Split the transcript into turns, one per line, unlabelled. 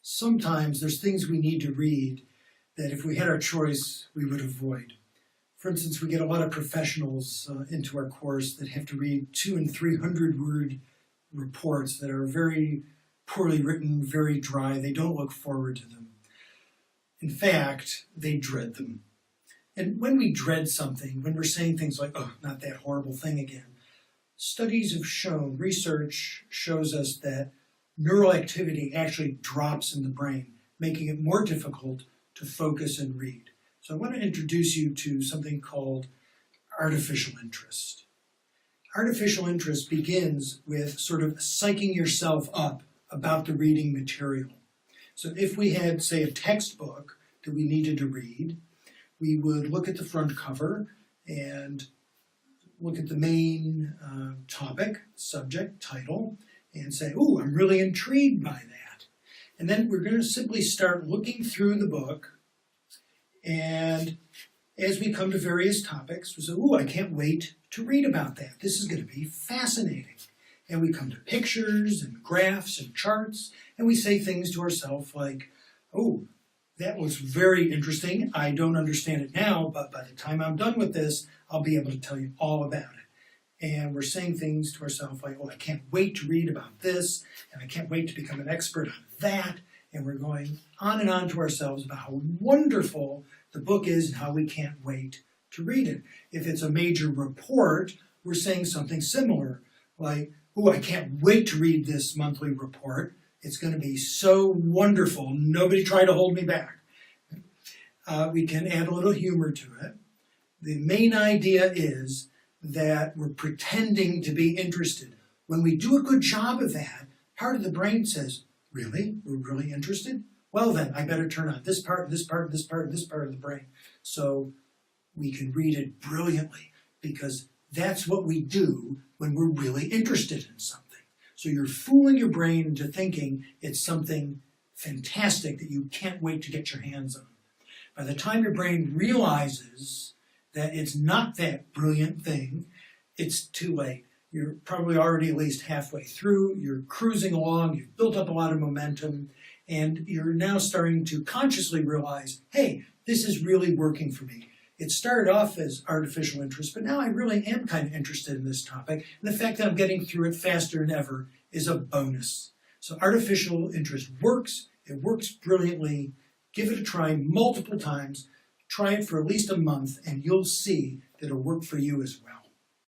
sometimes there's things we need to read that if we had our choice, we would avoid. For instance, we get a lot of professionals into our course that have to read 200 and 300 word reports that are very poorly written, very dry. They don't look forward to them. In fact, they dread them. And when we dread something, when we're saying things like, oh, not that horrible thing again, studies have shown, research shows us that neural activity actually drops in the brain, making it more difficult to focus and read. So I want to introduce you to something called artificial interest. Artificial interest begins with sort of psyching yourself up about the reading material. So if we had, say, a textbook that we needed to read, we would look at the front cover and look at the main topic, subject, title, and say, ooh, I'm really intrigued by that. And then we're going to simply start looking through the book, and as we come to various topics, we say, ooh, I can't wait to read about that. This is going to be fascinating. And we come to pictures and graphs and charts, and we say things to ourselves like, oh, that was very interesting. I don't understand it now, but by the time I'm done with this, I'll be able to tell you all about it. And we're saying things to ourselves like, oh, I can't wait to read about this, and I can't wait to become an expert on that. And we're going on and on to ourselves about how wonderful the book is and how we can't wait to read it. If it's a major report, we're saying something similar, like, oh, I can't wait to read this monthly report. It's going to be so wonderful. Nobody try to hold me back. We can add a little humor to it. The main idea is that we're pretending to be interested. When we do a good job of that, part of the brain says, really? We're really interested? Well then, I better turn on this part, this part, this part, this part of the brain. So we can read it brilliantly, because that's what we do when we're really interested in something. So you're fooling your brain into thinking it's something fantastic that you can't wait to get your hands on. By the time your brain realizes that it's not that brilliant thing, it's too late. You're probably already at least halfway through, you're cruising along, you've built up a lot of momentum, and you're now starting to consciously realize, hey, this is really working for me. It started off as artificial interest, but now I really am kind of interested in this topic, and the fact that I'm getting through it faster than ever is a bonus. So artificial interest works, it works brilliantly. Give it a try multiple times, try it for at least a month, and you'll see that it'll work for you as well.